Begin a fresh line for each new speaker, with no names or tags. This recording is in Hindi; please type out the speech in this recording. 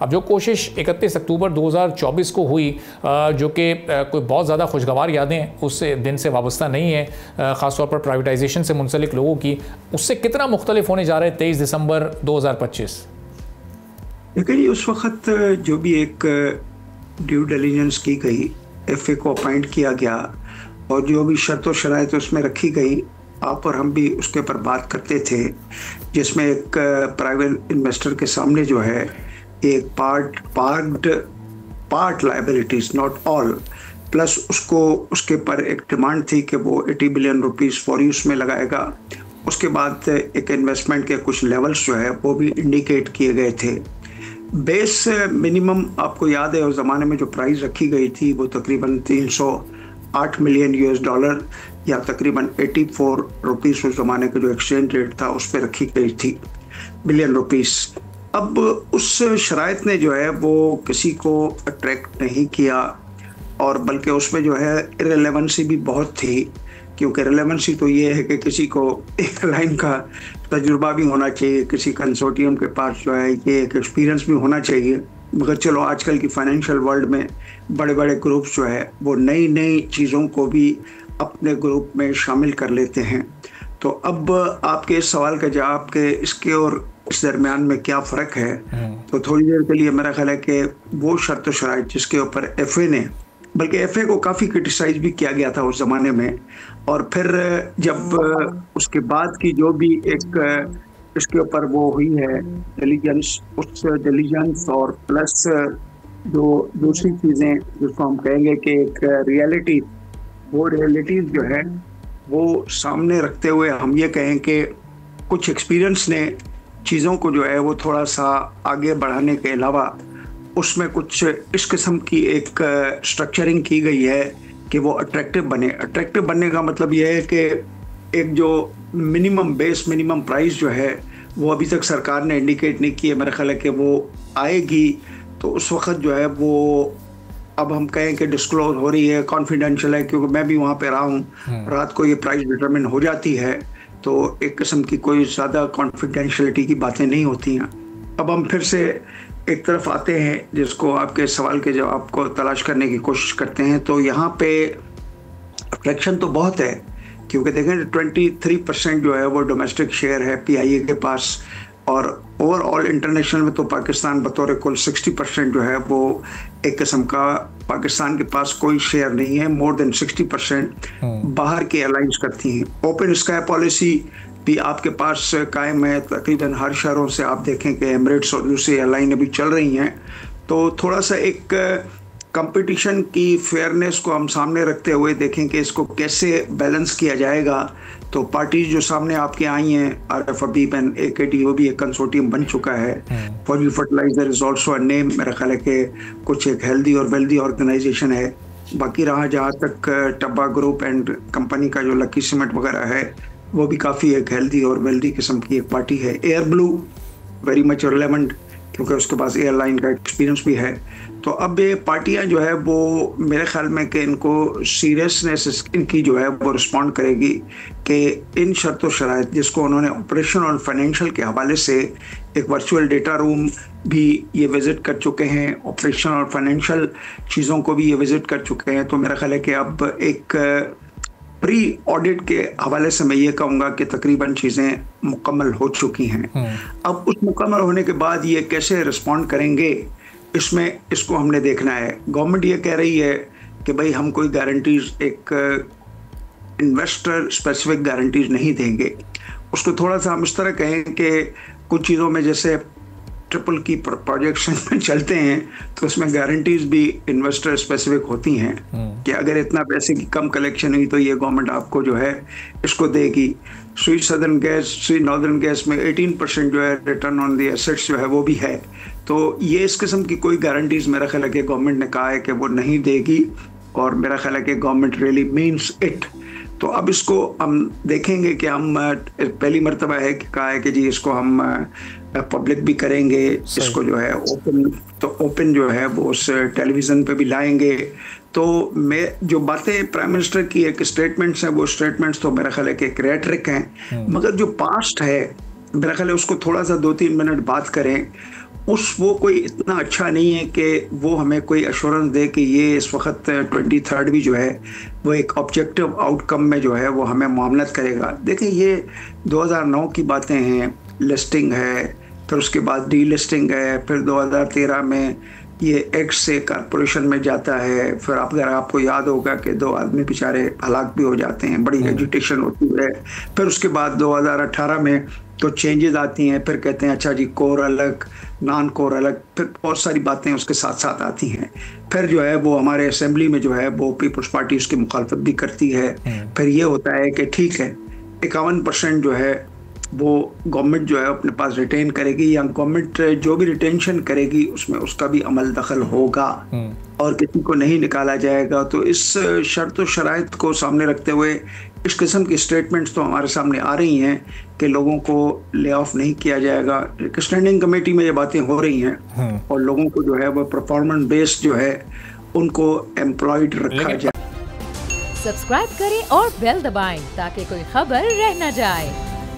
अब जो कोशिश 31 अक्टूबर 2024 को हुई, जो कि कोई बहुत ज़्यादा खुशगवार यादें उस दिन से वाबस्ता नहीं है, ख़ासतौर पर प्राइवेटाइजेशन से मुंसलिक लोगों की, उससे कितना मुख्तलिफ होने जा रहे हैं 23 दिसंबर 2025?
देखिए, उस वक्त जो भी एक ड्यू डिलिजेंस की गई, एफए को अपॉइंट किया गया और जो भी शर्त शराइत उसमें रखी गई, आप और हम भी उसके ऊपर बात करते थे, जिसमें एक प्राइवेट इन्वेस्टर के सामने जो है एक part liabilities, not all, plus उसको उसके पर एक डिमांड थी कि वो 80 बिलियन रुपीस फौरी उसमें लगाएगा। उसके बाद एक इन्वेस्टमेंट के कुछ लेवल्स जो है वो भी इंडिकेट किए गए थे। बेस मिनिमम आपको याद है उस ज़माने में जो प्राइस रखी गई थी वो तकरीबन 308 मिलियन यूएस डॉलर या तकरीबन 84 रुपीस उस ज़माने का जो एक्सचेंज रेट था उस पर रखी गई थी, बिलियन रुपीस। अब उस शराइत ने जो है वो किसी को अट्रैक्ट नहीं किया और बल्कि उसमें जो है इररिलेवेंसी भी बहुत थी, क्योंकि रिलेवेंसी तो ये है कि किसी को एक लाइन का तजुर्बा भी होना चाहिए, किसी कंसोर्टियम के पास जो है ये एक एक्सपीरियंस भी होना चाहिए। मगर चलो, आजकल की फाइनेंशियल वर्ल्ड में बड़े बड़े ग्रुप्स जो है वो नई नई चीज़ों को भी अपने ग्रुप में शामिल कर लेते हैं। तो अब आपके इस सवाल का जवाब के इसके और इस दरमियान में क्या फ़र्क है, तो थोड़ी देर के लिए मेरा ख्याल है कि वो शर्त शराइत जिसके ऊपर एफए ने, बल्कि एफए को काफ़ी क्रिटिसाइज भी किया गया था उस ज़माने में, और फिर जब उसके बाद की जो भी एक इसके ऊपर वो हुई है डिलीजेंस, उस डिलीजेंस और प्लस जो दूसरी चीज़ें जिसको हम कहेंगे कि एक रियलिटी, वो रियलिटीज़ जो है वो सामने रखते हुए हम ये कहें कि कुछ एक्सपीरियंस ने चीज़ों को जो है वो थोड़ा सा आगे बढ़ाने के अलावा उसमें कुछ इस किस्म की एक स्ट्रक्चरिंग की गई है कि वो अट्रैक्टिव बने। अट्रैक्टिव बनने का मतलब ये है कि एक जो मिनिमम प्राइस जो है वो अभी तक सरकार ने इंडिकेट नहीं की है, मेरा ख्याल है कि वो आएगी, तो उस वक्त जो है वो अब हम कहें कि डिस्क्लोज हो रही है, कॉन्फिडेंशियल है, क्योंकि मैं भी वहाँ पे रहा हूँ, रात को ये प्राइस डिटरमिन हो जाती है, तो एक किस्म की कोई ज़्यादा कॉन्फिडेंशियलिटी की बातें नहीं होती हैं। अब हम फिर से एक तरफ आते हैं जिसको आपके सवाल के जवाब को तलाश करने की कोशिश करते हैं। तो यहाँ पे अट्रैक्शन तो बहुत है, क्योंकि देखें 23% जो है वो डोमेस्टिक शेयर है पीआईए के पास, और ओवरऑल इंटरनेशनल में तो पाकिस्तान बतौर कुल 60% जो है वो एक किस्म का पाकिस्तान के पास कोई शेयर नहीं है। मोर देन 60% बाहर की एयरलाइंस करती हैं। ओपन स्काई पॉलिसी भी आपके पास कायम है, तकरीबन हर शहरों से आप देखें कि एमिरेट्स और दूसरी एयरलाइन अभी चल रही हैं। तो थोड़ा सा एक कंपटीशन की फेयरनेस को हम सामने रखते हुए देखें कि इसको कैसे बैलेंस किया जाएगा। तो पार्टीज जो सामने आपके आई हैं, आरएफ हबीब एंड एकेडी, वो भी एक कंसोर्टियम बन चुका है। Fauji fertilizer is also a name, मेरा ख्याल है कि कुछ एक हेल्दी और वेल्दी ऑर्गेनाइजेशन है। बाकी रहा जहाँ तक टब्बा ग्रुप एंड कंपनी का जो लकी सीमेंट वगैरह है, वो भी काफ़ी एक हेल्दी और वेल्दी किस्म की एक पार्टी है। Air blue very much relevant, क्योंकि उसके पास एयरलाइन का एक्सपीरियंस भी है। तो अब ये पार्टियां जो है वो मेरे ख्याल में कि इनको सीरियसनेस इनकी जो है वो रिस्पॉन्ड करेगी कि इन शर्तों शराइत जिसको उन्होंने ऑपरेशन और फाइनेंशियल के हवाले से एक वर्चुअल डेटा रूम भी ये विज़िट कर चुके हैं, ऑपरेशन और फाइनेंशियल चीज़ों को भी ये विज़िट कर चुके हैं। तो मेरा ख्याल है कि अब एक प्री ऑडिट के हवाले से मैं ये कहूँगा कि तकरीबन चीज़ें मुकम्मल हो चुकी हैं। अब उस मुकम्मल होने के बाद ये कैसे रिस्पॉन्ड करेंगे, इसमें इसको हमने देखना है। गवर्नमेंट ये कह रही है कि भाई हम कोई गारंटीज, एक इन्वेस्टर स्पेसिफिक गारंटीज नहीं देंगे। उसको थोड़ा सा हम इस तरह कहें कि कुछ चीज़ों में जैसे ट्रिपल की प्रोजेक्शन में चलते हैं तो उसमें गारंटीज भी इन्वेस्टर स्पेसिफिक होती हैं कि अगर इतना पैसे की कम कलेक्शन हुई तो ये गवर्नमेंट आपको जो है इसको देगी। स्वीट नॉर्दर्न गैस में 18% जो है रिटर्न ऑन द एसेट्स जो है वो भी है। तो ये इस किस्म की कोई गारंटीज मेरा ख्याल है कि गवर्नमेंट ने कहा है कि वो नहीं देगी, और मेरा ख्याल है कि गवर्नमेंट रियली मीन्स इट। तो अब इसको हम देखेंगे कि हम पहली मर्तबा है कि कहा है कि जी इसको हम पब्लिक भी करेंगे, इसको जो है ओपन जो है वो उस टेलीविज़न पे भी लाएंगे। तो मैं जो बातें प्राइम मिनिस्टर की एक स्टेटमेंट्स हैं, वो स्टेटमेंट्स तो मेरा ख्याल है कि एक रेटरिक हैं, मगर जो पास्ट है मेरा ख्याल है उसको थोड़ा सा 2-3 मिनट बात करें। वो कोई इतना अच्छा नहीं है कि वो हमें कोई एश्योरेंस दे कि ये इस वक्त 23 भी जो है वो एक ऑब्जेक्टिव आउटकम में जो है वो हमें मामलत करेगा। देखिए ये 2009 की बातें हैं, लिस्टिंग है, फिर उसके बाद डी लिस्टिंग है, फिर 2013 में ये एक्स से कारपोरेशन में जाता है, फिर अगर आपको याद होगा कि 2 आदमी बेचारे हलाक भी हो जाते हैं, बड़ी एजुटेशन होती है। फिर उसके बाद 2018 में तो चेंजेस आती हैं, फिर कहते हैं अच्छा जी कोर अलग, नॉन कोर अलग, फिर बहुत सारी बातें उसके साथ साथ आती हैं। फिर जो है वो हमारे असेंबली में जो है वो पीपल्स पार्टी उसकी मुखालफत भी करती है। फिर ये होता है कि ठीक है 51% जो है वो गवर्नमेंट जो है अपने पास रिटेन करेगी, या गवर्नमेंट जो भी रिटेंशन करेगी उसमें उसका भी अमल दखल होगा और किसी को नहीं निकाला जाएगा। तो इस शर्त और शराइत को सामने रखते हुए इस किस्म की स्टेटमेंट्स तो हमारे सामने आ रही हैं कि लोगों को ले ऑफ नहीं किया जाएगा। स्टैंडिंग कमेटी में ये बातें हो रही हैं और लोगों को जो है वो परफॉर्मेंस बेस्ड जो है उनको एम्प्लॉयड रखा जाए।
सब्सक्राइब करें और बेल दबाएं ताकि कोई खबर रह न जाए।